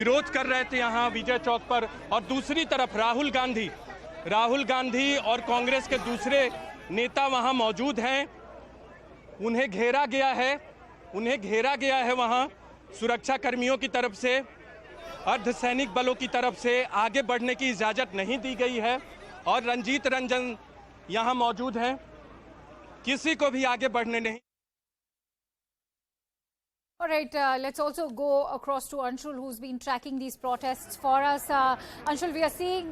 विरोध कर रहे थे यहाँ विजय चौक पर, और दूसरी तरफ राहुल गांधी और कांग्रेस के दूसरे नेता वहाँ मौजूद हैं। उन्हें घेरा गया है वहाँ सुरक्षा कर्मियों की तरफ से, अर्धसैनिक बलों की तरफ से आगे बढ़ने की इजाज़त नहीं दी गई है और रंजीत रंजन यहाँ मौजूद हैं, किसी को भी आगे बढ़ने नहीं। All right, let's also go across to Anshul, who's been tracking these protests for us. Anshul, we are seeing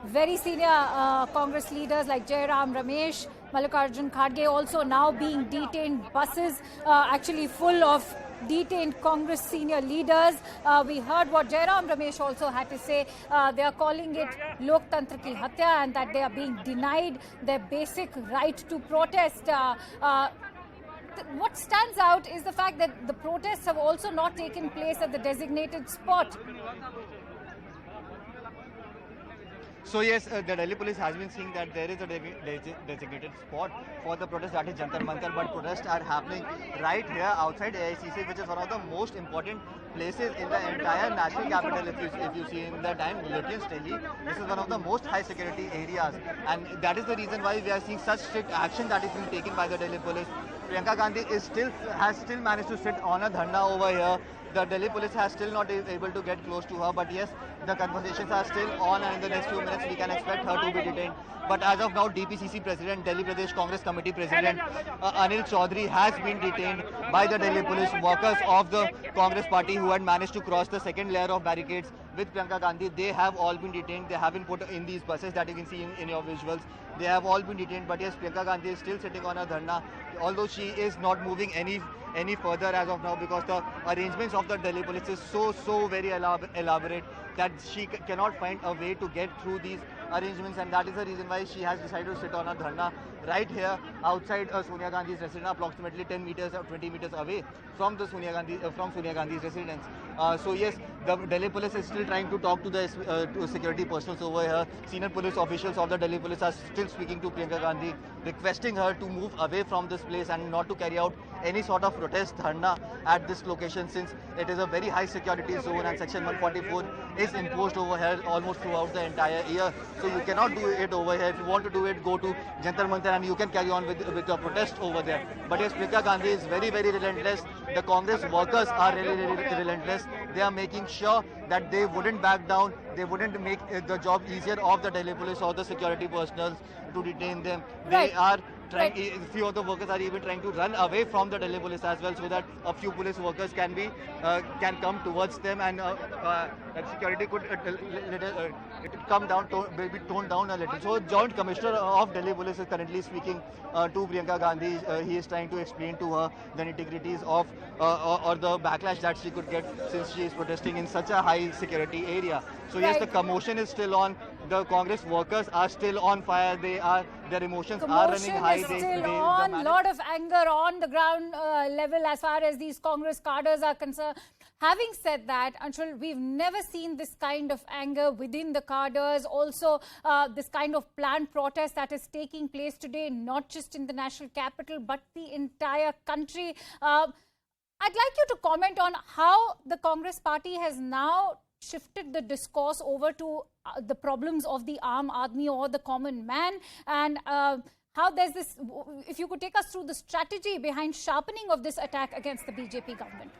very senior Congress leaders like Jairam Ramesh, Mallikarjun Kharge also now being detained. Buses actually full of detained Congress senior leaders. We heard what Jairam Ramesh also had to say. They are calling it Loktantra ki Hatya and that they are being denied their basic right to protest. What stands out is the fact that the protests have also not taken place at the designated spot. So yes, the Delhi police has been saying that there is a designated spot for the protest, that is Jantar Mantar, but protests are happening right here outside AICC, which is one of the most important places in the entire national capital. If you see in the time Reliance Delhi, this is one of the most high security areas, and that is the reason why we are seeing such strict action that is being taken by the Delhi police. Priyanka Gandhi has still managed to sit on a dharna over here. The Delhi police has still not able to get close to her, but yes, the conversations are still on, and in the next few minutes we can expect her to be detained. But as of now, DPCC President, Delhi Pradesh Congress Committee President Anil Chaudhary has been detained by the Delhi police. Workers of the Congress party who had managed to cross the second layer of barricades with Priyanka Gandhi, they have all been detained. They have been put in these buses that you can see in your visuals. They have all been detained, but yes, Priyanka Gandhi is still sitting on a dharna, although she is not moving any further as of now, because the arrangements of the Delhi police is so very elaborate that she cannot find a way to get through these arrangements, and that is the reason why she has decided to sit on a dharna right here outside Sonia Gandhi's residence, approximately 10 meters or 20 meters away from the Sonia Gandhi's residence. So yes, the Delhi police is still trying to talk to the security personnel over here. Senior police officials of the Delhi police are still speaking to Priyanka Gandhi, requesting her to move away from this place and not to carry out any sort of protest dharna at this location, since it is a very high security zone and section 144 is imposed over here almost throughout the entire year. So you cannot do it over here. If you want to do it, go to Jantar Mantar and you can carry on with your protest over there. But yes, Priyanka Gandhi is very relentless. The Congress workers are really relentless. They are making sure that they wouldn't back down. They wouldn't make the job easier of the Delhi police or the security personnel to detain them. They are trying. A few of the workers are even trying to run away from the Delhi police as well, so that a few police workers can come towards them, and that security could come down, maybe toned down a little. So Joint Commissioner of Delhi Police is currently speaking to Priyanka Gandhi. He is trying to explain to her the nitty-gritties of or the backlash that she could get since she is protesting in such a high security area. So yes, the commotion is still on. The Congress workers are still on fire. Their emotions are running high. Still on. Lot of anger on the ground level as far as these Congress cadres are concerned. Having said that, Anshul, we've never seen this kind of anger within the cadres. Also, this kind of planned protest that is taking place today, not just in the national capital, but the entire country. I'd like you to comment on how the Congress party has now shifted the discourse over to the problems of the Aam Aadmi or the common man, and how there's this, if you could take us through the strategy behind sharpening of this attack against the BJP government.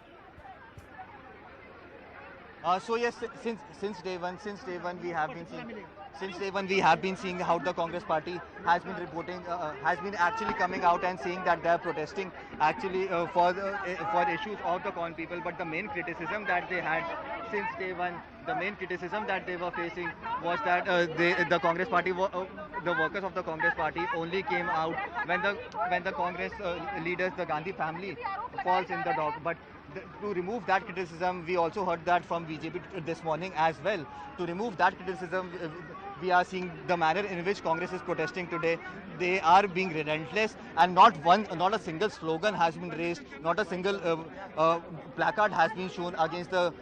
So yes, since day one we have been seeing how the Congress party has been reporting, has been actually coming out and saying that they are protesting actually for issues of the common people. But the main criticism that they had since day one, the main criticism that they were facing was that the Congress party, the workers of the Congress party only came out when the Congress leaders, the Gandhi family, falls in the dock. But to remove that criticism, we also heard that from BJP this morning as well. To remove that criticism, we are seeing the manner in which Congress is protesting today. They are being relentless, and not a single slogan has been raised, not a single placard has been shown against the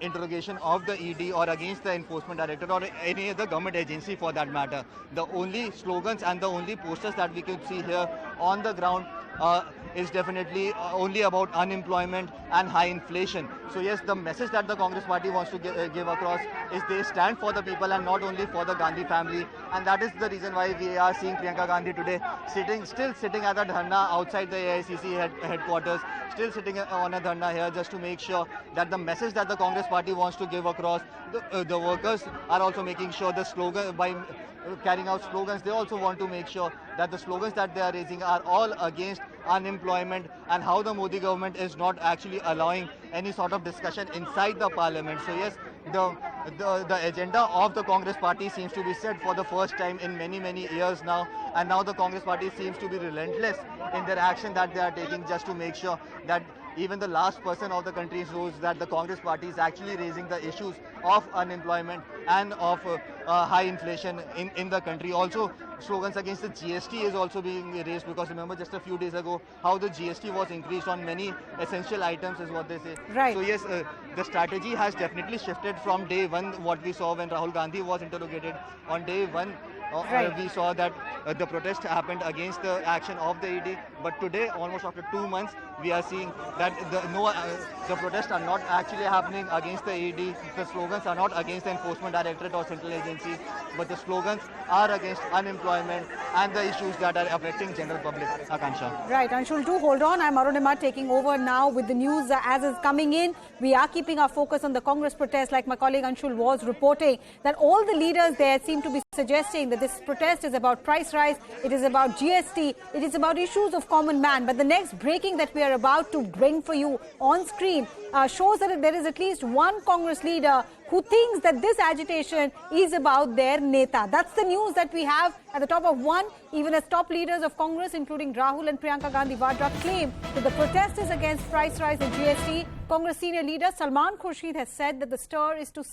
interrogation of the ED or against the enforcement director or any other government agency for that matter. The only slogans and the only posters that we could see here on the ground is definitely only about unemployment and high inflation. So yes, the message that the Congress party wants to give across is they stand for the people and not only for the Gandhi family. And that is the reason why we are seeing Priyanka Gandhi today still sitting at a dharna outside the AICC headquarters, still sitting on a dharna here just to make sure that the message that the Congress party wants to give across, the workers are also making sure the slogan, by carrying out slogans, they also want to make sure that the slogans that they are raising are all against unemployment and how the Modi government is not actually allowing any sort of discussion inside the parliament. So yes, the agenda of the Congress party seems to be set for the first time in many years now, and now the Congress party seems to be relentless in their action that they are taking just to make sure that even the last person of the country knows that the Congress party is actually raising the issues of unemployment and of high inflation in the country. Also, slogans against the GST is also being raised, because remember just a few days ago how the GST was increased on many essential items is what they say. Right. So yes, the strategy has definitely shifted from day one. What we saw when Rahul Gandhi was interrogated on day one, we saw that the protest happened against the action of the ED. But today, almost after 2 months, we are seeing that the protests are not actually happening against the ED. The slogans are not against the Enforcement Directorate or central agencies, but the slogans are against unemployment and the issues that are affecting general public. Akansha. Right, Anshul, do hold on. I'm Arunima taking over now with the news as is coming in. We are keeping our focus on the Congress protest, like my colleague Anshul was reporting, that all the leaders there seem to be suggesting that this protest is about price rise, it is about GST, it is about issues of common man. But the next breaking that we are about to bring for you on screen shows that there is at least one Congress leader who thinks that this agitation is about their neta. That's the news that we have at the top of one, even as top leaders of Congress, including Rahul and Priyanka Gandhi Vadra, claim that the protest is against price rise and GST. Congress senior leader Salman Khurshid has said that the stir is to